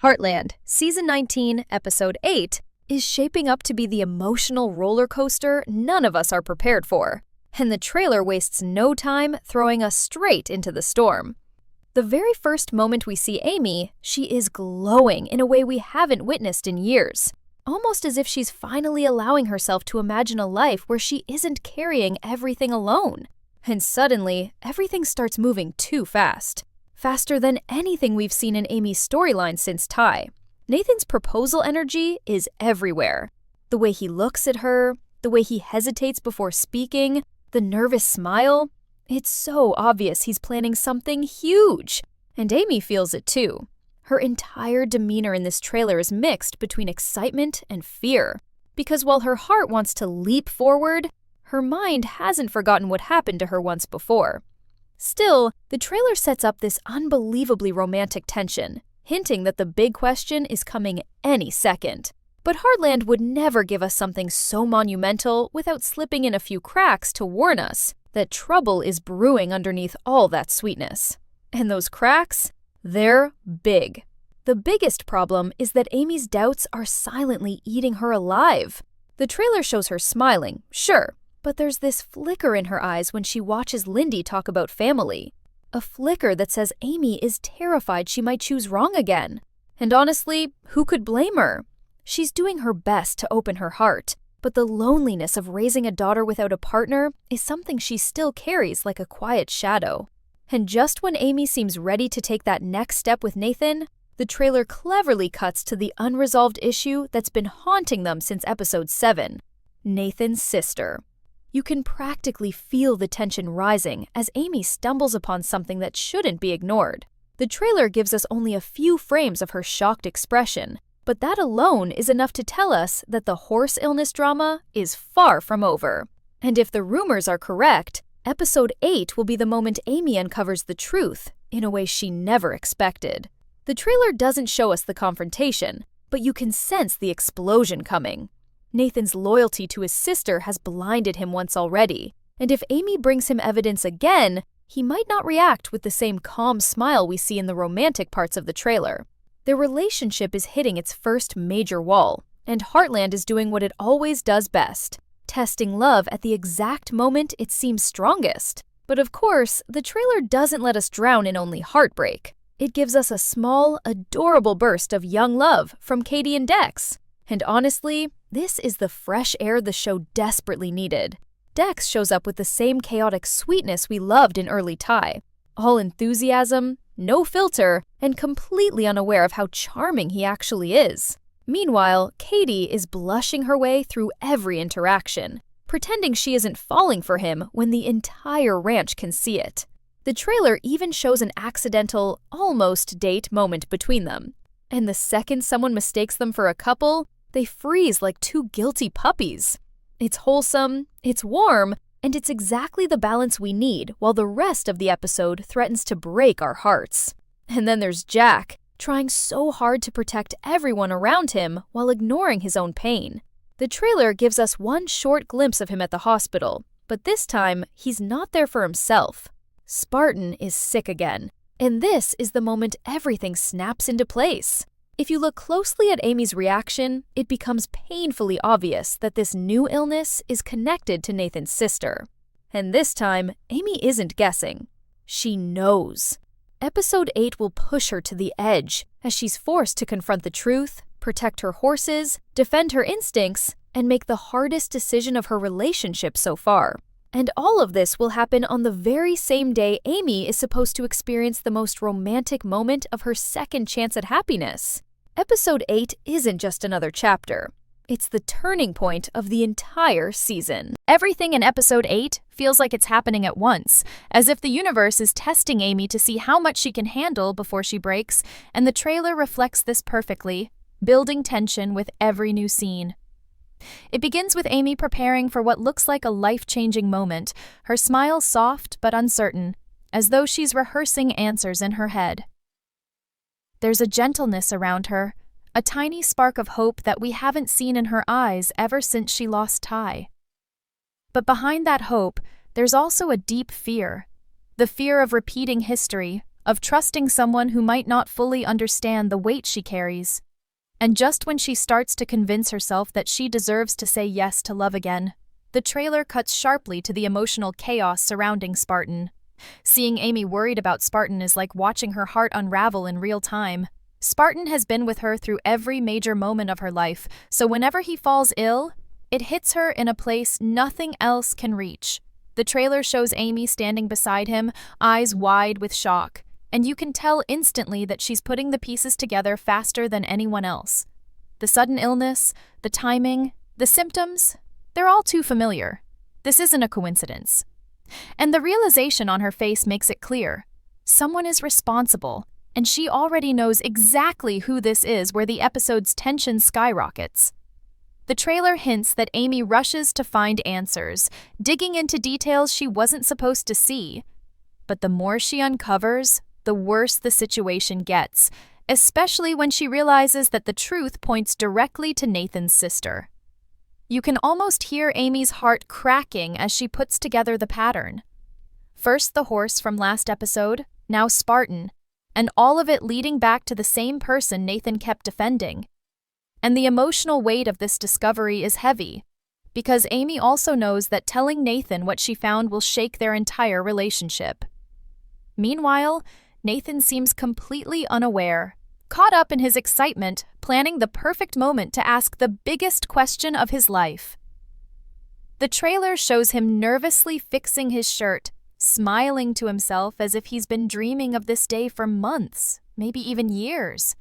Heartland, Season 19, Episode 8, is shaping up to be the emotional roller coaster none of us are prepared for, and the trailer wastes no time throwing us straight into the storm. The very first moment we see Amy, she is glowing in a way we haven't witnessed in years, almost as if she's finally allowing herself to imagine a life where she isn't carrying everything alone. And suddenly, everything starts moving too fast. Faster than anything we've seen in Amy's storyline since Ty. Nathan's proposal energy is everywhere. The way he looks at her, the way he hesitates before speaking, the nervous smile. It's so obvious he's planning something huge. And Amy feels it too. Her entire demeanor in this trailer is mixed between excitement and fear. Because while her heart wants to leap forward, her mind hasn't forgotten what happened to her once before. Still, the trailer sets up this unbelievably romantic tension, hinting that the big question is coming any second. But Heartland would never give us something so monumental without slipping in a few cracks to warn us that trouble is brewing underneath all that sweetness. And those cracks? They're big. The biggest problem is that Amy's doubts are silently eating her alive. The trailer shows her smiling, sure, but there's this flicker in her eyes when she watches Lindy talk about family. A flicker that says Amy is terrified she might choose wrong again. And honestly, who could blame her? She's doing her best to open her heart, but the loneliness of raising a daughter without a partner is something she still carries like a quiet shadow. And just when Amy seems ready to take that next step with Nathan, the trailer cleverly cuts to the unresolved issue that's been haunting them since episode 7, Nathan's sister. You can practically feel the tension rising as Amy stumbles upon something that shouldn't be ignored. The trailer gives us only a few frames of her shocked expression, but that alone is enough to tell us that the horse illness drama is far from over. And if the rumors are correct, episode 8 will be the moment Amy uncovers the truth in a way she never expected. The trailer doesn't show us the confrontation, but you can sense the explosion coming. Nathan's loyalty to his sister has blinded him once already, and if Amy brings him evidence again, he might not react with the same calm smile we see in the romantic parts of the trailer. Their relationship is hitting its first major wall, and Heartland is doing what it always does best, testing love at the exact moment it seems strongest. But of course, the trailer doesn't let us drown in only heartbreak. It gives us a small, adorable burst of young love from Katie and Dex. And honestly, this is the fresh air the show desperately needed. Dex shows up with the same chaotic sweetness we loved in early Ty. All enthusiasm, no filter, and completely unaware of how charming he actually is. Meanwhile, Katie is blushing her way through every interaction, pretending she isn't falling for him when the entire ranch can see it. The trailer even shows an accidental, almost date moment between them. And the second someone mistakes them for a couple, they freeze like two guilty puppies. It's wholesome, it's warm, and it's exactly the balance we need while the rest of the episode threatens to break our hearts. And then there's Jack, trying so hard to protect everyone around him while ignoring his own pain. The trailer gives us one short glimpse of him at the hospital, but this time, he's not there for himself. Spartan is sick again, and this is the moment everything snaps into place. If you look closely at Amy's reaction, it becomes painfully obvious that this new illness is connected to Nathan's sister. And this time, Amy isn't guessing. She knows. Episode 8 will push her to the edge as she's forced to confront the truth, protect her horses, defend her instincts, and make the hardest decision of her relationship so far. And all of this will happen on the very same day Amy is supposed to experience the most romantic moment of her second chance at happiness. Episode 8 isn't just another chapter. It's the turning point of the entire season. Everything in Episode 8 feels like it's happening at once, as if the universe is testing Amy to see how much she can handle before she breaks, and the trailer reflects this perfectly, building tension with every new scene. It begins with Amy preparing for what looks like a life-changing moment, her smile soft but uncertain, as though she's rehearsing answers in her head. There's a gentleness around her, a tiny spark of hope that we haven't seen in her eyes ever since she lost Ty. But behind that hope, there's also a deep fear, the fear of repeating history, of trusting someone who might not fully understand the weight she carries. And just when she starts to convince herself that she deserves to say yes to love again, the trailer cuts sharply to the emotional chaos surrounding Spartan. Seeing Amy worried about Spartan is like watching her heart unravel in real time. Spartan has been with her through every major moment of her life, so whenever he falls ill, it hits her in a place nothing else can reach. The trailer shows Amy standing beside him, eyes wide with shock, and you can tell instantly that she's putting the pieces together faster than anyone else. The sudden illness, the timing, the symptoms, they're all too familiar. This isn't a coincidence. And the realization on her face makes it clear. Someone is responsible, and she already knows exactly who this is, where the episode's tension skyrockets. The trailer hints that Amy rushes to find answers, digging into details she wasn't supposed to see. But the more she uncovers, the worse the situation gets, especially when she realizes that the truth points directly to Nathan's sister. You can almost hear Amy's heart cracking as she puts together the pattern. First the horse from last episode, now Spartan, and all of it leading back to the same person Nathan kept defending. And the emotional weight of this discovery is heavy, because Amy also knows that telling Nathan what she found will shake their entire relationship. Meanwhile, Nathan seems completely unaware, caught up in his excitement, planning the perfect moment to ask the biggest question of his life. The trailer shows him nervously fixing his shirt, smiling to himself as if he's been dreaming of this day for months, maybe even years.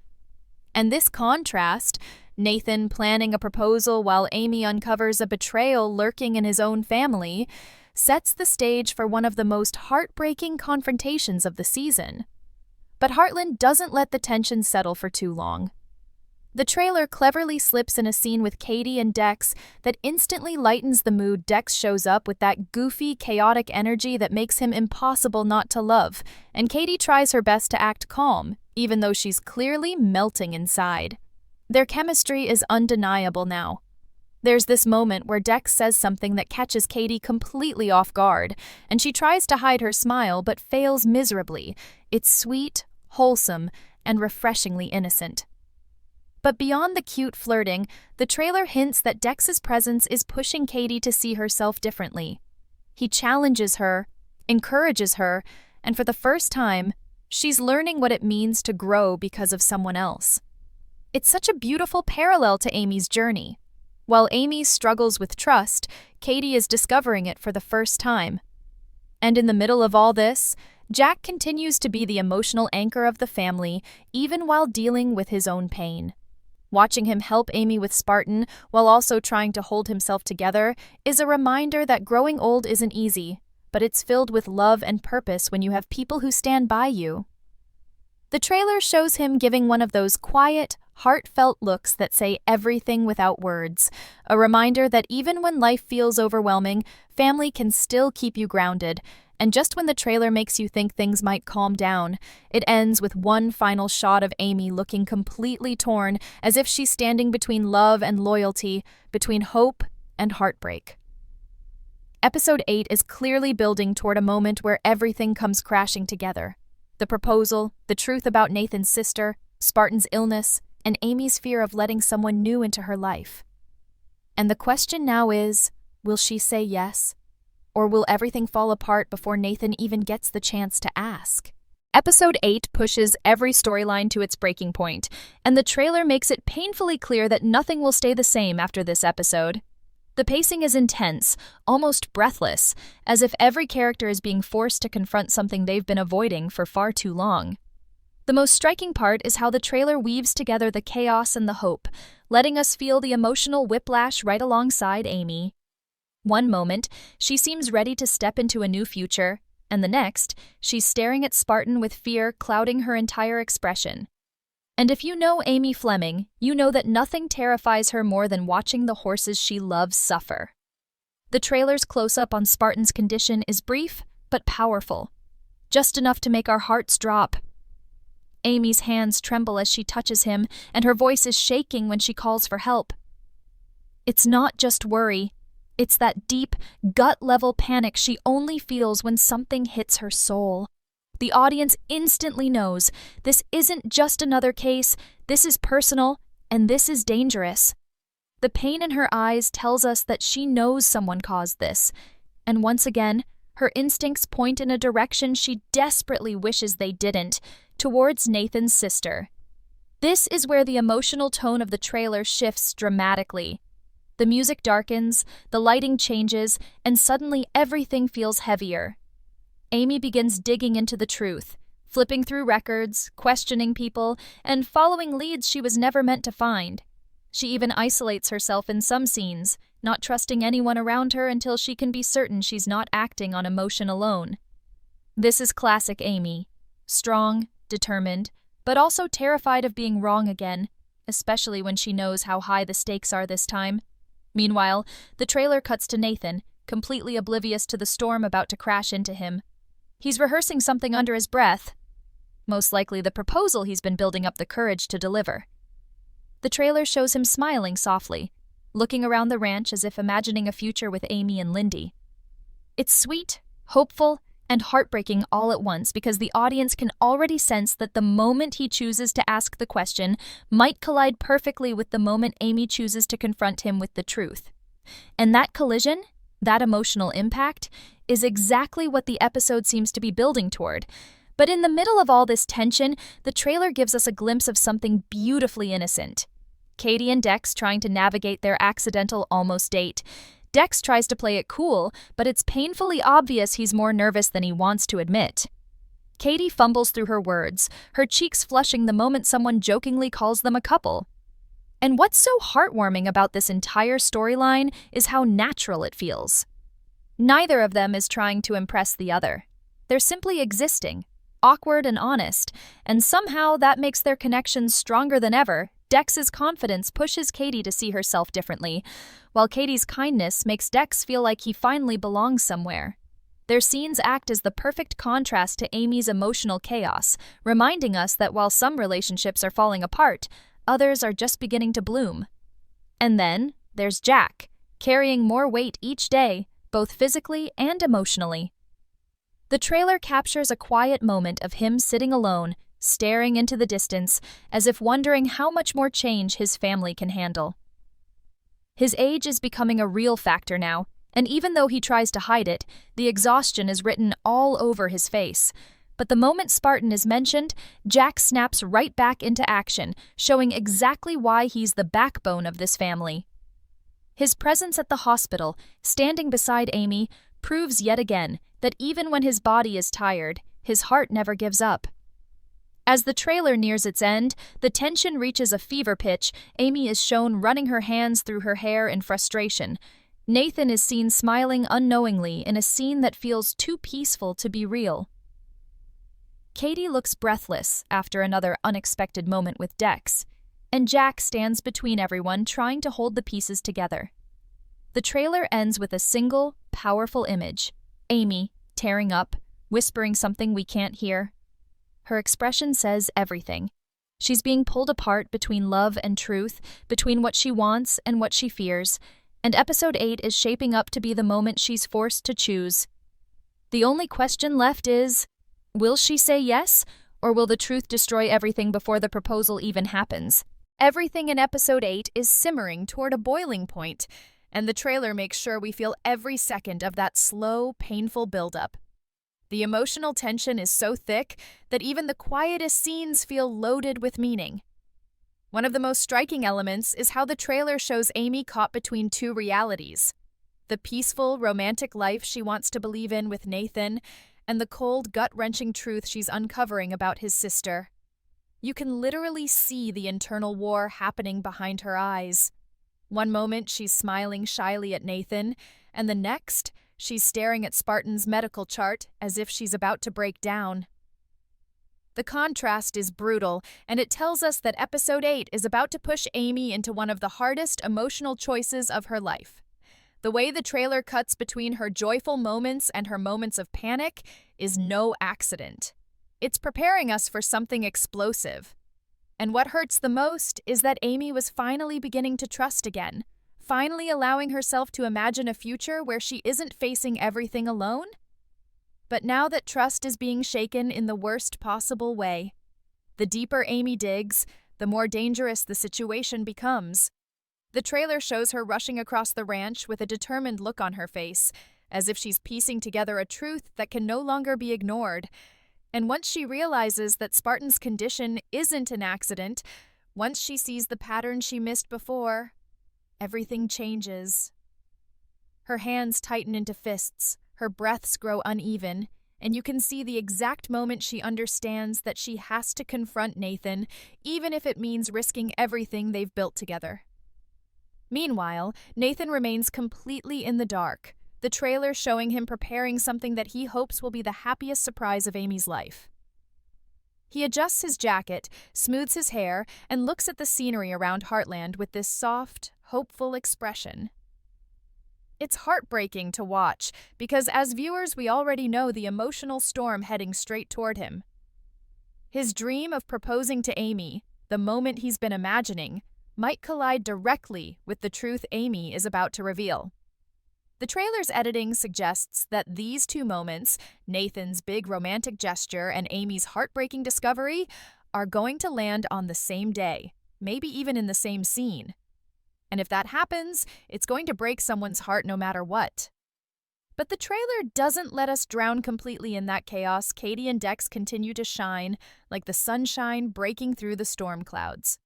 And this contrast, Nathan planning a proposal while Amy uncovers a betrayal lurking in his own family, sets the stage for one of the most heartbreaking confrontations of the season. But Heartland doesn't let the tension settle for too long. The trailer cleverly slips in a scene with Katie and Dex that instantly lightens the mood. Dex shows up with that goofy, chaotic energy that makes him impossible not to love, and Katie tries her best to act calm, even though she's clearly melting inside. Their chemistry is undeniable now. There's this moment where Dex says something that catches Katie completely off guard, and she tries to hide her smile but fails miserably. It's sweet, wholesome, and refreshingly innocent. But beyond the cute flirting, the trailer hints that Dex's presence is pushing Katie to see herself differently. He challenges her, encourages her, and for the first time, she's learning what it means to grow because of someone else. It's such a beautiful parallel to Amy's journey. While Amy struggles with trust, Katie is discovering it for the first time. And in the middle of all this, Jack continues to be the emotional anchor of the family, even while dealing with his own pain. Watching him help Amy with Spartan, while also trying to hold himself together, is a reminder that growing old isn't easy, but it's filled with love and purpose when you have people who stand by you. The trailer shows him giving one of those quiet, heartfelt looks that say everything without words, a reminder that even when life feels overwhelming, family can still keep you grounded. And just when the trailer makes you think things might calm down, it ends with one final shot of Amy looking completely torn, as if she's standing between love and loyalty, between hope and heartbreak. Episode 8 is clearly building toward a moment where everything comes crashing together. The proposal, the truth about Nathan's sister, Spartan's illness, and Amy's fear of letting someone new into her life. And the question now is, will she say yes? Or will everything fall apart before Nathan even gets the chance to ask? Episode 8 pushes every storyline to its breaking point, and the trailer makes it painfully clear that nothing will stay the same after this episode. The pacing is intense, almost breathless, as if every character is being forced to confront something they've been avoiding for far too long. The most striking part is how the trailer weaves together the chaos and the hope, letting us feel the emotional whiplash right alongside Amy. One moment, she seems ready to step into a new future, and the next, she's staring at Spartan with fear clouding her entire expression. And if you know Amy Fleming, you know that nothing terrifies her more than watching the horses she loves suffer. The trailer's close-up on Spartan's condition is brief but powerful, just enough to make our hearts drop. Amy's hands tremble as she touches him, and her voice is shaking when she calls for help. It's not just worry. It's that deep, gut-level panic she only feels when something hits her soul. The audience instantly knows this isn't just another case, this is personal, and this is dangerous. The pain in her eyes tells us that she knows someone caused this, and once again, her instincts point in a direction she desperately wishes they didn't, towards Nathan's sister. This is where the emotional tone of the trailer shifts dramatically. The music darkens, the lighting changes, and suddenly everything feels heavier. Amy begins digging into the truth, flipping through records, questioning people, and following leads she was never meant to find. She even isolates herself in some scenes, not trusting anyone around her until she can be certain she's not acting on emotion alone. This is classic Amy. Strong, determined, but also terrified of being wrong again, especially when she knows how high the stakes are this time. Meanwhile, the trailer cuts to Nathan, completely oblivious to the storm about to crash into him. He's rehearsing something under his breath, most likely the proposal he's been building up the courage to deliver. The trailer shows him smiling softly, looking around the ranch as if imagining a future with Amy and Lindy. It's sweet, hopeful, and heartbreaking all at once because the audience can already sense that the moment he chooses to ask the question might collide perfectly with the moment Amy chooses to confront him with the truth. And that collision, that emotional impact, is exactly what the episode seems to be building toward. But in the middle of all this tension, the trailer gives us a glimpse of something beautifully innocent. Katie and Dex trying to navigate their accidental almost date. Dex tries to play it cool, but it's painfully obvious he's more nervous than he wants to admit. Katie fumbles through her words, her cheeks flushing the moment someone jokingly calls them a couple. And what's so heartwarming about this entire storyline is how natural it feels. Neither of them is trying to impress the other. They're simply existing, awkward and honest, and somehow that makes their connection stronger than ever. Dex's confidence pushes Katie to see herself differently, while Katie's kindness makes Dex feel like he finally belongs somewhere. Their scenes act as the perfect contrast to Amy's emotional chaos, reminding us that while some relationships are falling apart, others are just beginning to bloom. And then there's Jack, carrying more weight each day, both physically and emotionally. The trailer captures a quiet moment of him sitting alone, staring into the distance, as if wondering how much more change his family can handle. His age is becoming a real factor now, and even though he tries to hide it, the exhaustion is written all over his face. But the moment Spartan is mentioned, Jack snaps right back into action, showing exactly why he's the backbone of this family. His presence at the hospital, standing beside Amy, proves yet again that even when his body is tired, his heart never gives up. As the trailer nears its end, the tension reaches a fever pitch. Amy is shown running her hands through her hair in frustration. Nathan is seen smiling unknowingly in a scene that feels too peaceful to be real. Katie looks breathless after another unexpected moment with Dex, and Jack stands between everyone trying to hold the pieces together. The trailer ends with a single, powerful image: Amy, tearing up, whispering something we can't hear. Her expression says everything. She's being pulled apart between love and truth, between what she wants and what she fears, and episode 8 is shaping up to be the moment she's forced to choose. The only question left is, will she say yes, or will the truth destroy everything before the proposal even happens? Everything in episode 8 is simmering toward a boiling point, and the trailer makes sure we feel every second of that slow, painful buildup. The emotional tension is so thick that even the quietest scenes feel loaded with meaning. One of the most striking elements is how the trailer shows Amy caught between two realities: the peaceful, romantic life she wants to believe in with Nathan, and the cold, gut-wrenching truth she's uncovering about his sister. You can literally see the internal war happening behind her eyes. One moment she's smiling shyly at Nathan, and the next, she's staring at Spartan's medical chart as if she's about to break down. The contrast is brutal, and it tells us that episode 8 is about to push Amy into one of the hardest emotional choices of her life. The way the trailer cuts between her joyful moments and her moments of panic is no accident. It's preparing us for something explosive. And what hurts the most is that Amy was finally beginning to trust again, finally allowing herself to imagine a future where she isn't facing everything alone. But now that trust is being shaken in the worst possible way, the deeper Amy digs, the more dangerous the situation becomes. The trailer shows her rushing across the ranch with a determined look on her face, as if she's piecing together a truth that can no longer be ignored. And once she realizes that Spartan's condition isn't an accident, once she sees the pattern she missed before, everything changes. Her hands tighten into fists, her breaths grow uneven, and you can see the exact moment she understands that she has to confront Nathan, even if it means risking everything they've built together. Meanwhile, Nathan remains completely in the dark, the trailer showing him preparing something that he hopes will be the happiest surprise of Amy's life. He adjusts his jacket, smooths his hair, and looks at the scenery around Heartland with this soft, hopeful expression. It's heartbreaking to watch, because as viewers we already know the emotional storm heading straight toward him. His dream of proposing to Amy, the moment he's been imagining, might collide directly with the truth Amy is about to reveal. The trailer's editing suggests that these two moments, Nathan's big romantic gesture and Amy's heartbreaking discovery, are going to land on the same day, maybe even in the same scene. And if that happens, it's going to break someone's heart no matter what. But the trailer doesn't let us drown completely in that chaos. Katie and Dex continue to shine like the sunshine breaking through the storm clouds.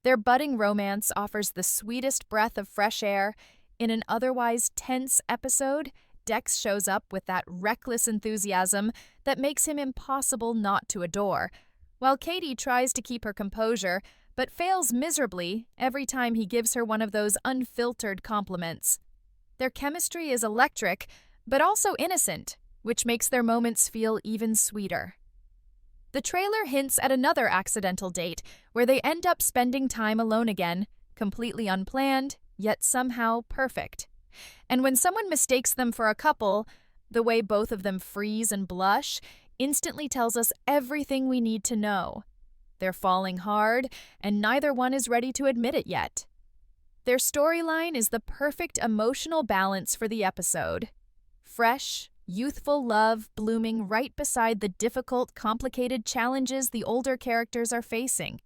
Their budding romance offers the sweetest breath of fresh air. In an otherwise tense episode, Dex shows up with that reckless enthusiasm that makes him impossible not to adore, while Katie tries to keep her composure, but fails miserably every time he gives her one of those unfiltered compliments. Their chemistry is electric, but also innocent, which makes their moments feel even sweeter. The trailer hints at another accidental date, where they end up spending time alone again, completely unplanned, yet somehow perfect. And when someone mistakes them for a couple, the way both of them freeze and blush instantly tells us everything we need to know. They're falling hard, and neither one is ready to admit it yet. Their storyline is the perfect emotional balance for the episode. Fresh, youthful love blooming right beside the difficult, complicated challenges the older characters are facing.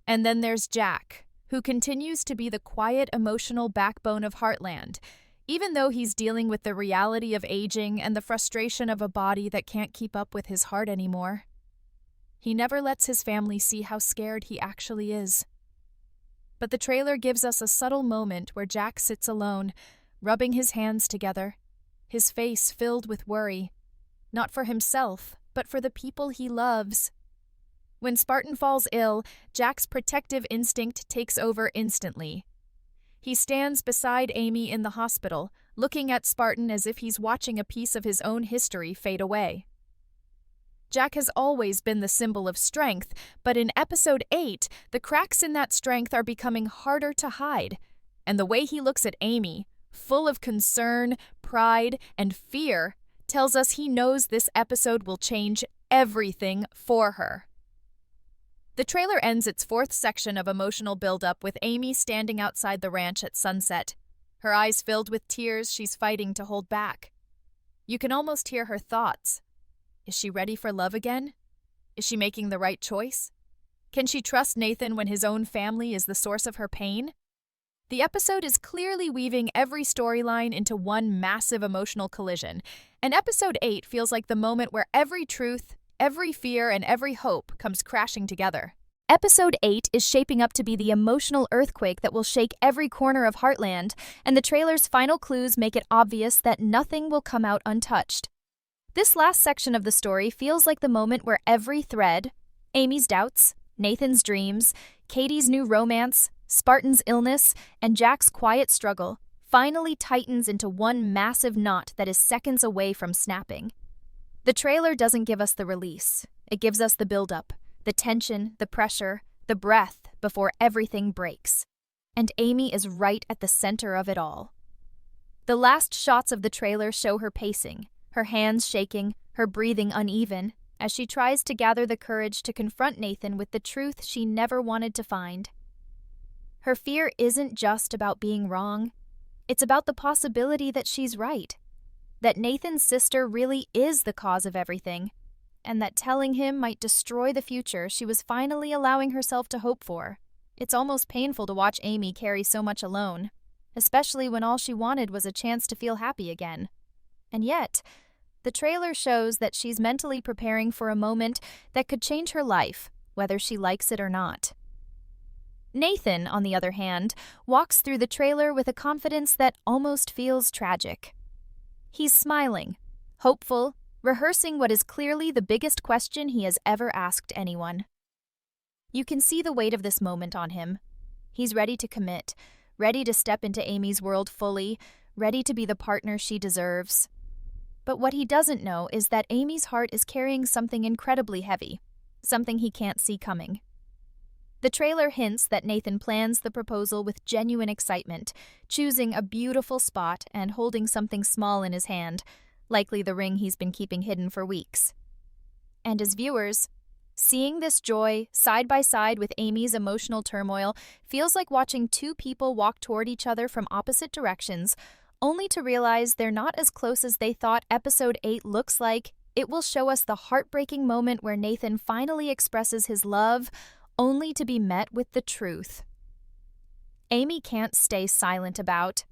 And then there's Jack, who continues to be the quiet, emotional backbone of Heartland, even though he's dealing with the reality of aging and the frustration of a body that can't keep up with his heart anymore. He never lets his family see how scared he actually is. But the trailer gives us a subtle moment where Jack sits alone, rubbing his hands together, his face filled with worry, not for himself, but for the people he loves. When Spartan falls ill, Jack's protective instinct takes over instantly. He stands beside Amy in the hospital, looking at Spartan as if he's watching a piece of his own history fade away. Jack has always been the symbol of strength, but in episode 8, the cracks in that strength are becoming harder to hide, and the way he looks at Amy, full of concern, pride, and fear, tells us he knows this episode will change everything for her. The trailer ends its fourth section of emotional buildup with Amy standing outside the ranch at sunset, her eyes filled with tears she's fighting to hold back. You can almost hear her thoughts. Is she ready for love again? Is she making the right choice? Can she trust Nathan when his own family is the source of her pain? The episode is clearly weaving every storyline into one massive emotional collision, and episode 8 feels like the moment where every truth, every fear, and every hope comes crashing together. Episode 8 is shaping up to be the emotional earthquake that will shake every corner of Heartland, and the trailer's final clues make it obvious that nothing will come out untouched. This last section of the story feels like the moment where every thread, Amy's doubts, Nathan's dreams, Katie's new romance, Spartan's illness, and Jack's quiet struggle, finally tightens into one massive knot that is seconds away from snapping. The trailer doesn't give us the release. It gives us the buildup, the tension, the pressure, the breath before everything breaks. And Amy is right at the center of it all. The last shots of the trailer show her pacing, her hands shaking, her breathing uneven, as she tries to gather the courage to confront Nathan with the truth she never wanted to find. Her fear isn't just about being wrong. It's about the possibility that she's right. that Nathan's sister really is the cause of everything, and that telling him might destroy the future she was finally allowing herself to hope for. It's almost painful to watch Amy carry so much alone, especially when all she wanted was a chance to feel happy again. And yet, the trailer shows that she's mentally preparing for a moment that could change her life, whether she likes it or not. Nathan, on the other hand, walks through the trailer with a confidence that almost feels tragic. He's smiling, hopeful, rehearsing what is clearly the biggest question he has ever asked anyone. You can see the weight of this moment on him. He's ready to commit, ready to step into Amy's world fully, ready to be the partner she deserves. But what he doesn't know is that Amy's heart is carrying something incredibly heavy, something he can't see coming. The trailer hints that Nathan plans the proposal with genuine excitement, choosing a beautiful spot and holding something small in his hand, likely the ring he's been keeping hidden for weeks. And as viewers, seeing this joy side by side with Amy's emotional turmoil feels like watching two people walk toward each other from opposite directions, only to realize they're not as close as they thought episode 8 looks like. It will show us the heartbreaking moment where Nathan finally expresses his love, only to be met with the truth Amy can't stay silent about.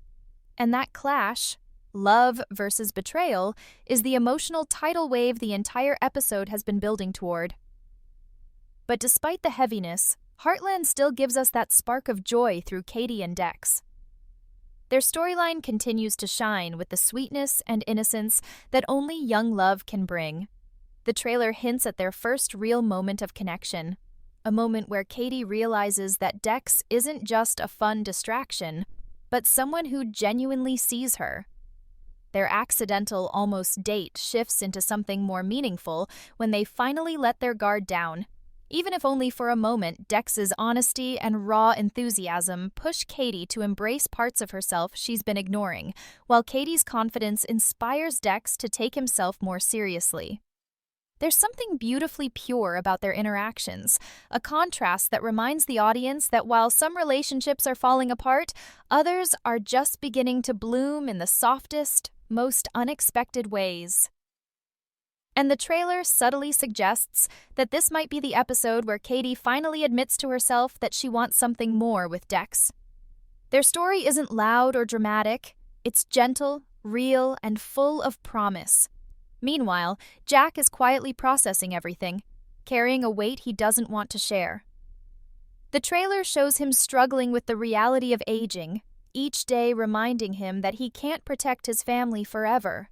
And that clash, love versus betrayal, is the emotional tidal wave the entire episode has been building toward. But despite the heaviness, Heartland still gives us that spark of joy through Katie and Dex. Their storyline continues to shine with the sweetness and innocence that only young love can bring. The trailer hints at their first real moment of connection, a moment where Katie realizes that Dex isn't just a fun distraction, but someone who genuinely sees her. Their accidental almost date shifts into something more meaningful when they finally let their guard down. Even if only for a moment, Dex's honesty and raw enthusiasm push Katie to embrace parts of herself she's been ignoring, while Katie's confidence inspires Dex to take himself more seriously. There's something beautifully pure about their interactions, a contrast that reminds the audience that while some relationships are falling apart, others are just beginning to bloom in the softest, most unexpected ways. And the trailer subtly suggests that this might be the episode where Katie finally admits to herself that she wants something more with Dex. Their story isn't loud or dramatic, it's gentle, real, and full of promise. Meanwhile, Jack is quietly processing everything, carrying a weight he doesn't want to share. The trailer shows him struggling with the reality of aging, each day reminding him that he can't protect his family forever.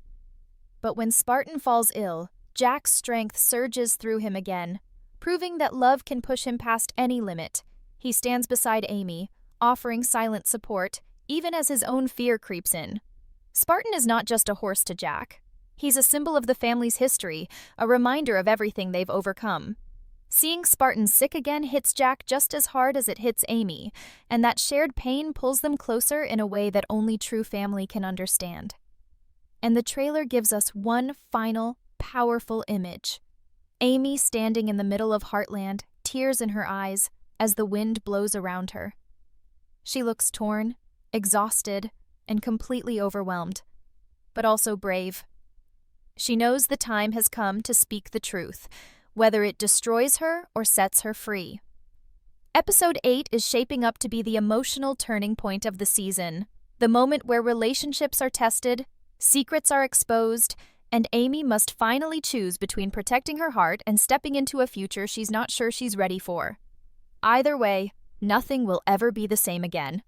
But when Spartan falls ill, Jack's strength surges through him again, proving that love can push him past any limit. He stands beside Amy, offering silent support, even as his own fear creeps in. Spartan is not just a horse to Jack. He's a symbol of the family's history, a reminder of everything they've overcome. Seeing Spartan sick again hits Jack just as hard as it hits Amy, and that shared pain pulls them closer in a way that only true family can understand. And the trailer gives us one final, powerful image. Amy standing in the middle of Heartland, tears in her eyes, as the wind blows around her. She looks torn, exhausted, and completely overwhelmed, but also brave. She knows the time has come to speak the truth, whether it destroys her or sets her free. Episode 8 is shaping up to be the emotional turning point of the season, the moment where relationships are tested, secrets are exposed, and Amy must finally choose between protecting her heart and stepping into a future she's not sure she's ready for. Either way, nothing will ever be the same again.